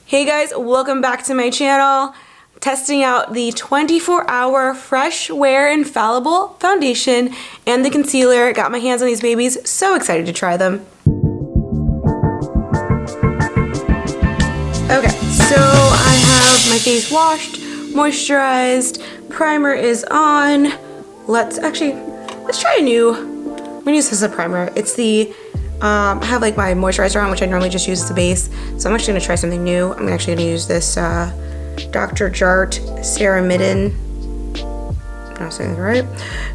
Hey guys, welcome back to my channel. Testing out the 24-hour Fresh Wear Infallible Foundation and the concealer. Got my hands on these babies, so excited to try them. Okay, so I have my face washed, moisturized, primer is on. Let's try a new, I'm gonna use this as a primer. It's the, I have like my moisturizer on, which I normally just use as a base. So I'm actually gonna try something new. I'm actually gonna use this Dr. Jart Ceramidin, I'm not saying it right,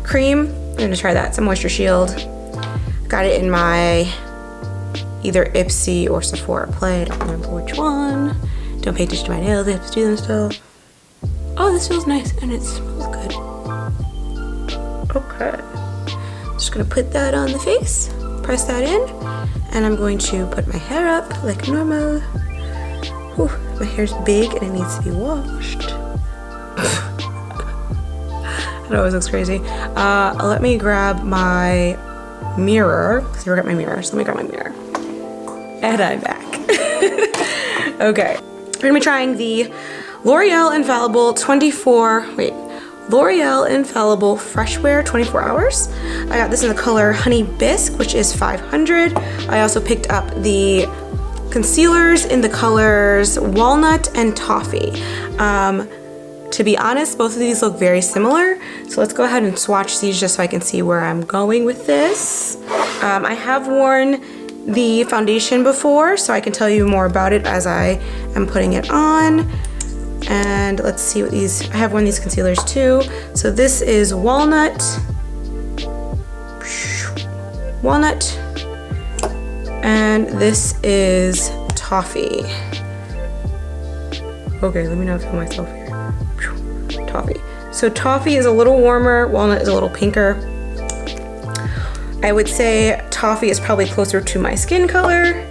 cream. I'm gonna try that. It's a moisture shield. Got it in my either Ipsy or Sephora Play. I don't remember which one. Don't pay attention to my nails. I have to do them still. Oh, this feels nice and it smells good. Okay. Just gonna put that on the face. Press that in, and I'm going to put my hair up like normal. Whew, my hair's big and it needs to be washed. It always looks crazy. Let me grab my mirror, because I forgot my mirror, so let me grab my mirror. And I'm back. Okay, we're gonna be trying the L'Oreal Infallible Fresh Wear 24 hours. I got this in the color Honey Bisque, which is 500. I also picked up the concealers in the colors Walnut and Toffee. To be honest, both of these look very similar. So let's go ahead and swatch these just so I can see where I'm going with this. I have worn the foundation before, so I can tell you more about it as I am putting it on. And let's see what these, I have one of these concealers too. So this is Walnut, and this is Toffee. Okay, let me not feel myself here. Toffee. So Toffee is a little warmer, Walnut is a little pinker. I would say Toffee is probably closer to my skin color.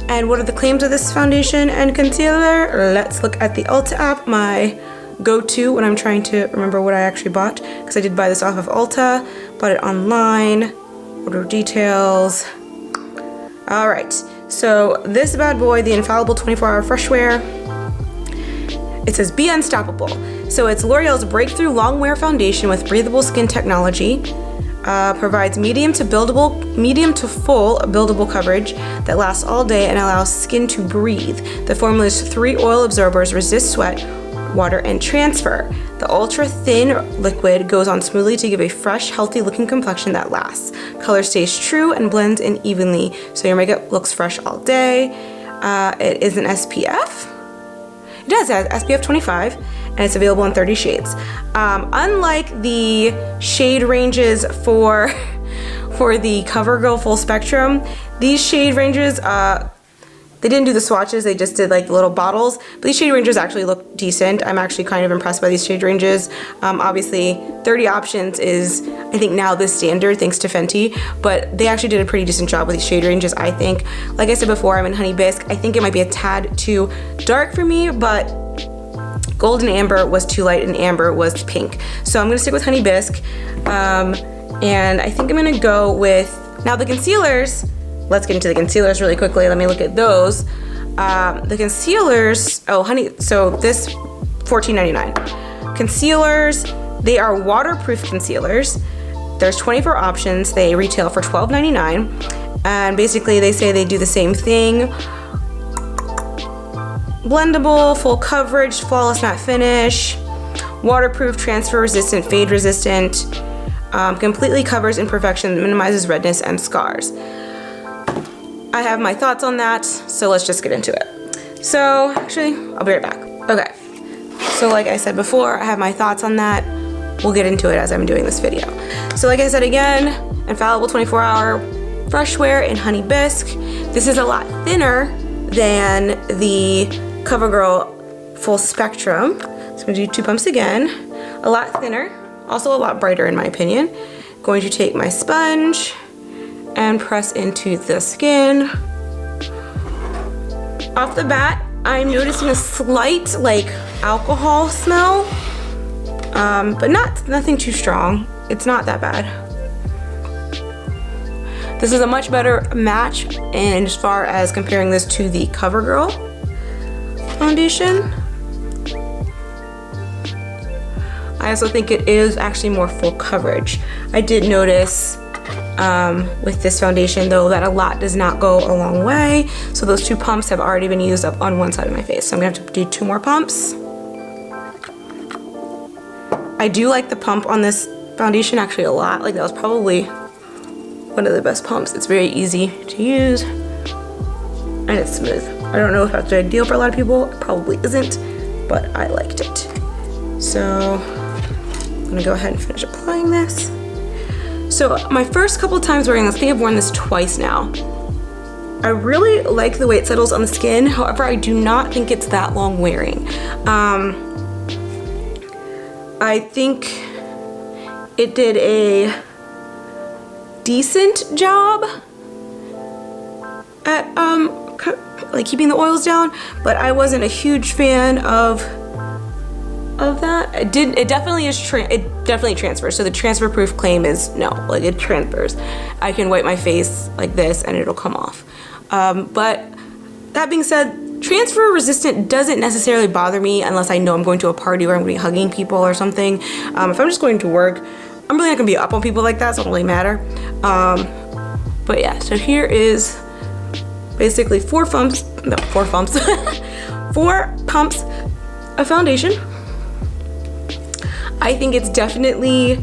And what are the claims of this foundation and concealer? Let's look at the Ulta app, my go-to when I'm trying to remember what I actually bought, because I did buy this off of Ulta, bought it online, order details. All right, so this bad boy, the Infallible 24-hour Fresh Wear, it says be unstoppable. So it's L'Oreal's breakthrough long wear foundation with breathable skin technology. Provides medium to full buildable coverage that lasts all day and allows skin to breathe. The formula's 3 oil absorbers resist sweat, water, and transfer. The ultra thin liquid goes on smoothly to give a fresh, healthy looking complexion that lasts. Color stays true and blends in evenly, so your makeup looks fresh all day. It is an SPF. It does have SPF 25, and it's available in 30 shades. Unlike the shade ranges for the CoverGirl Full Spectrum, these shade ranges, they didn't do the swatches, they just did like the little bottles, but these shade ranges actually look decent. I'm actually kind of impressed by these shade ranges. Obviously, 30 options is, I think, now the standard thanks to Fenty, but they actually did a pretty decent job with these shade ranges, I think. Like I said before, I'm in Honey Bisque. I think it might be a tad too dark for me, but Golden Amber was too light and Amber was pink. So I'm gonna stick with Honey Bisque. And I think I'm gonna go with, now the concealers, let's get into the concealers really quickly. Let me look at those. The concealers, so this $14.99. Concealers, they are waterproof concealers. There's 24 options. They retail for $12.99. And basically they say they do the same thing. Blendable, full coverage, flawless matte finish, waterproof, transfer resistant, fade resistant, completely covers imperfections, minimizes redness and scars. I have my thoughts on that, so let's just get into it. So actually, I'll be right back. Okay, so like I said before, I have my thoughts on that. We'll get into it as I'm doing this video. So like I said again, Infallible 24-hour Fresh Wear in Honey Bisque. This is a lot thinner than the CoverGirl Full Spectrum. So I'm gonna do 2 pumps again. A lot thinner, also a lot brighter in my opinion. Going to take my sponge and press into the skin. Off the bat, I'm noticing a slight like alcohol smell, but nothing too strong. It's not that bad. This is a much better match, and as far as comparing this to the CoverGirl foundation. I also think it is actually more full coverage. I did notice with this foundation though that a lot does not go a long way. So those 2 pumps have already been used up on one side of my face. So I'm gonna have to do 2 more pumps. I do like the pump on this foundation actually a lot. Like that was probably one of the best pumps. It's very easy to use and it's smooth. I don't know if that's ideal for a lot of people. It probably isn't, but I liked it. So I'm gonna go ahead and finish applying this. So my first couple times wearing this, I think I've worn this twice now. I really like the way it settles on the skin. However, I do not think it's that long wearing. I think it did a decent job at like keeping the oils down, but I wasn't a huge fan of that. It definitely is, it definitely transfers. So the transfer proof claim is no, like it transfers. I can wipe my face like this and it'll come off. But that being said, transfer resistant doesn't necessarily bother me unless I know I'm going to a party where I'm gonna be hugging people or something. If I'm just going to work, I'm really not gonna be up on people like that, so it doesn't really matter. But yeah, so here is basically 4 pumps of foundation. I think it's definitely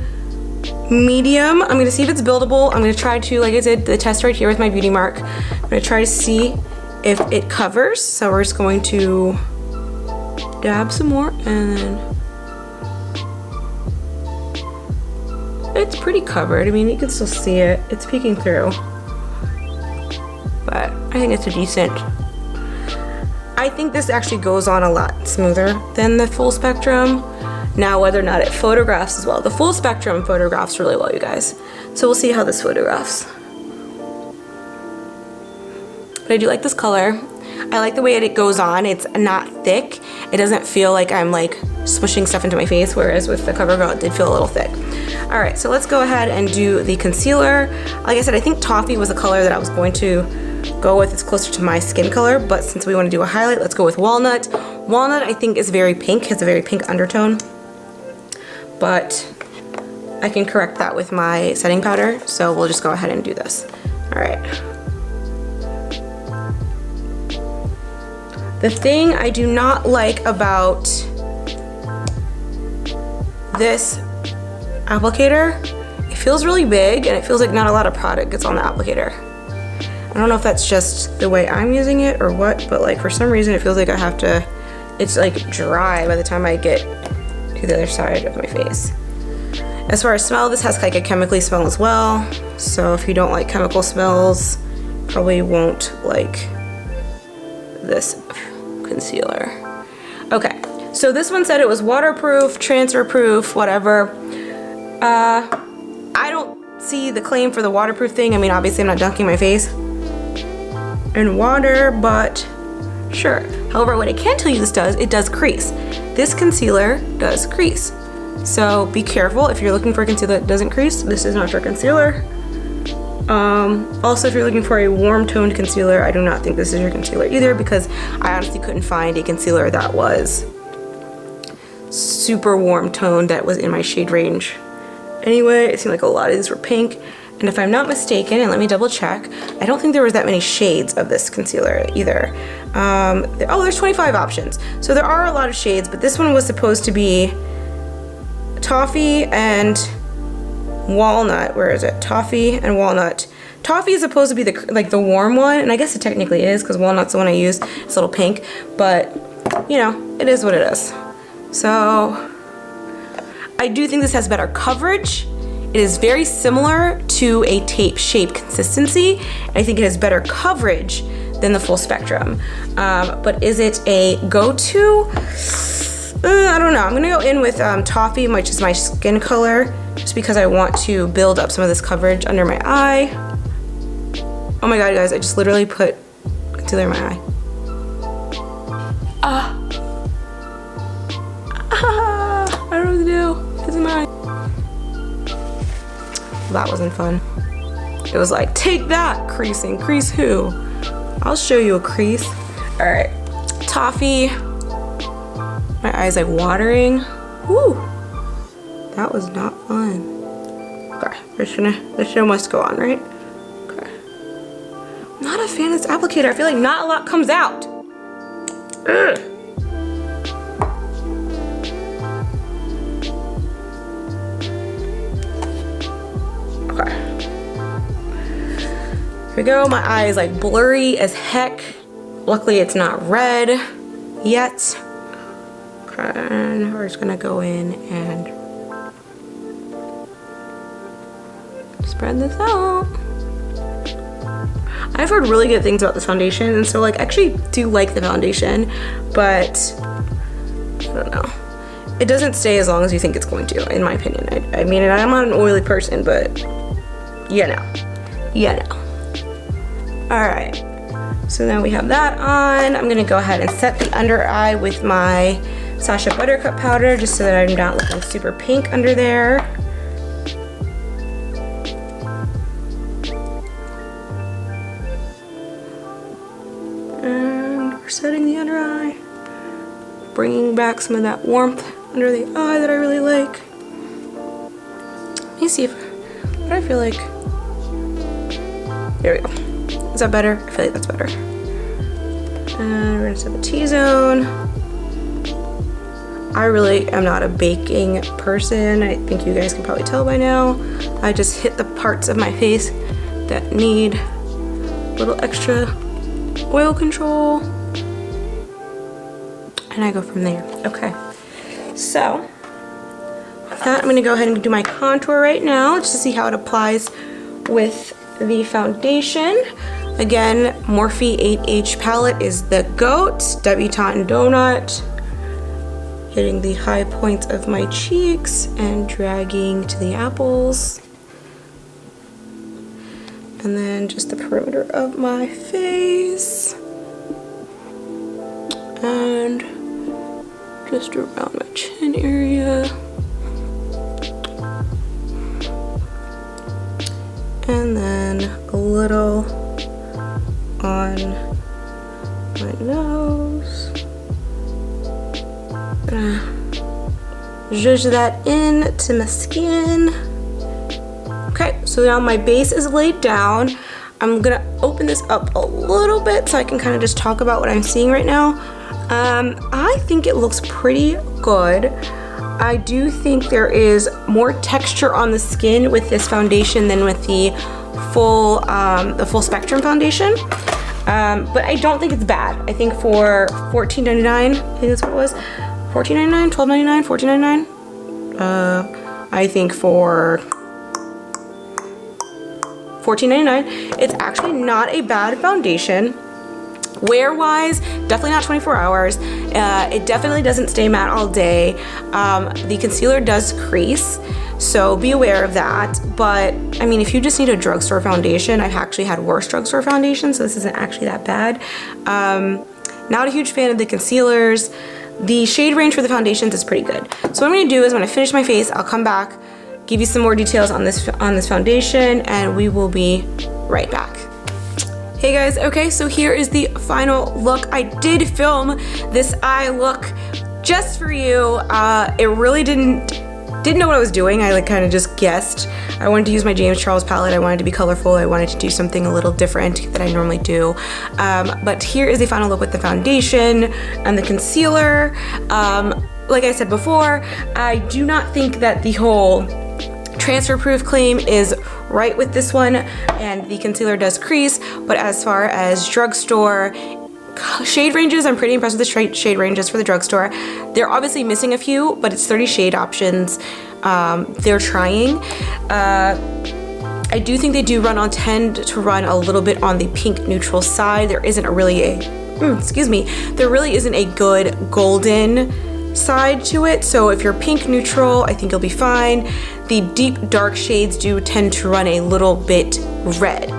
medium. I'm gonna see if it's buildable. I'm gonna try to, like I did the test right here with my beauty mark. I'm gonna try to see if it covers. So we're just going to dab some more and then it's pretty covered. I mean, you can still see it. It's peeking through. But I think it's a decent. I think this actually goes on a lot smoother than the full spectrum. Now, whether or not it photographs as well. The full spectrum photographs really well, you guys. So we'll see how this photographs. But I do like this color. I like the way it goes on. It's not thick. It doesn't feel like I'm like smushing stuff into my face, whereas with the CoverGirl, it did feel a little thick. All right, so let's go ahead and do the concealer. Like I said, I think Toffee was the color that I was going to go with. It's closer to my skin color, but since we want to do a highlight, let's go with Walnut. Walnut, I think, is very pink, has a very pink undertone, but I can correct that with my setting powder, so we'll just go ahead and do this. All right. The thing I do not like about this applicator, it feels really big and it feels like not a lot of product gets on the applicator. I don't know if that's just the way I'm using it or what, but like for some reason it feels like I have to, it's like dry by the time I get to the other side of my face. As far as smell, this has like a chemically smell as well. So if you don't like chemical smells, probably won't like this concealer. Okay, so this one said it was waterproof, transfer proof, whatever. I don't see the claim for the waterproof thing. I mean, obviously I'm not dunking my face in water, but sure. However, what I can tell you this does, it does crease. This concealer does crease. So be careful if you're looking for a concealer that doesn't crease. This is not your concealer. Also, if you're looking for a warm toned concealer, I do not think this is your concealer either, because I honestly couldn't find a concealer that was super warm toned that was in my shade range. Anyway, it seemed like a lot of these were pink. And if I'm not mistaken, and let me double check, I don't think there was that many shades of this concealer either. Oh, there's 25 options. So there are a lot of shades, but this one was supposed to be Toffee and Walnut. Where is it? Toffee and Walnut. Toffee is supposed to be the warm one, and I guess it technically is because Walnut's the one I used. It's a little pink, but you know, it is what it is. So I do think this has better coverage. It is very similar to a tape shape consistency. I think it has better coverage than the full spectrum. But is it a go-to? I don't know. I'm gonna go in with Toffee, which is my skin color, just because I want to build up some of this coverage under my eye. Oh my god, guys, I just literally put concealer in my eye. I don't know what to do. It's in my eye. That wasn't fun. It was like, take that, creasing. Crease who? I'll show you a crease. All right, Toffee. My eyes like watering. Woo! That was not fun. Okay, this show must go on, right? Okay. Not a fan of this applicator. I feel like not a lot comes out. Ugh. Okay. Here we go. My eye is like blurry as heck. Luckily it's not red yet. Okay, and we're just gonna go in and spread this out. I've heard really good things about this foundation, and so like I actually do like the foundation, but I don't know. It doesn't stay as long as you think it's going to, in my opinion. I mean, I'm not an oily person, but you know. All right, so now we have that on. I'm gonna go ahead and set the under eye with my Sacha Buttercup powder, just so that I'm not looking super pink under there. And we're setting the under eye, bringing back some of that warmth under the eye that I really like. Let me see what do I feel like? There we go. Is that better? I feel like that's better. And we're gonna set the T-zone. I really am not a baking person. I think you guys can probably tell by now. I just hit the parts of my face that need a little extra oil control. And I go from there. Okay. So, with that, I'm gonna go ahead and do my contour right now just to see how it applies with the foundation. Again, Morphe 8H palette is the GOAT. Debutante and Donut. Hitting the high points of my cheeks and dragging to the apples. And then just the perimeter of my face. And just around my chin area. And then a little on my nose. Zhuzh that in to my skin. Okay, so now my base is laid down. I'm gonna open this up a little bit so I can kind of just talk about what I'm seeing right now. I think it looks pretty good. I do think there is more texture on the skin with this foundation than with the full spectrum foundation. But I don't think it's bad. I think for $14.99, I think that's what it was. $14.99, $12.99, $14.99. I think for $14.99, it's actually not a bad foundation. Wear wise, definitely not 24 hours. It definitely doesn't stay matte all day. The concealer does crease, so be aware of that. But I mean, if you just need a drugstore foundation, I've actually had worse drugstore foundations, so this isn't actually that bad. Not a huge fan of the concealers. The shade range for the foundations is pretty good. So what I'm gonna do is when I finish my face, I'll come back, give you some more details on this foundation, and we will be right back. Hey guys, okay, so here is the final look. I did film this eye look just for you. It really didn't know what I was doing. I like kind of just guessed. I wanted to use my James Charles palette. I wanted to be colorful. I wanted to do something a little different that I normally do. But here is the final look with the foundation and the concealer. Like I said before, I do not think that the whole transfer proof claim is right with this one, and the concealer does crease, but as far as drugstore shade ranges, I'm pretty impressed with the shade ranges for the drugstore. They're obviously missing a few, but it's 30 shade options. They're trying. I do think they do tend to run a little bit on the pink neutral side. There isn't there really isn't a good golden side to it. So if you're pink neutral, I think you'll be fine. The deep dark shades do tend to run a little bit red.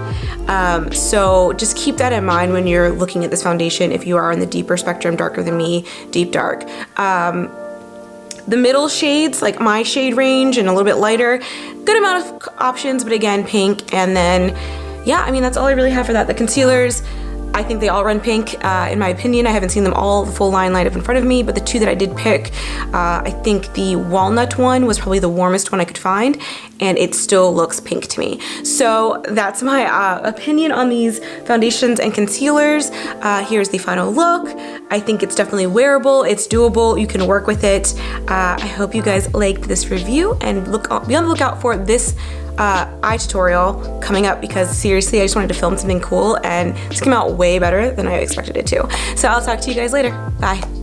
So just keep that in mind when you're looking at this foundation if you are in the deeper spectrum, darker than me, deep dark. The middle shades, like my shade range and a little bit lighter, good amount of options, but again, pink. And then, yeah, I mean, that's all I really have for that. The concealers, I think they all run pink, in my opinion. I haven't seen them all the full line lined up in front of me, but the two that I did pick, I think the walnut one was probably the warmest one I could find, and it still looks pink to me. So that's my opinion on these foundations and concealers. Here's the final look. I think it's definitely wearable, it's doable, you can work with it. I hope you guys liked this review, and be on the lookout for this eye tutorial coming up, because seriously, I just wanted to film something cool and this came out way better than I expected it to. So I'll talk to you guys later. Bye.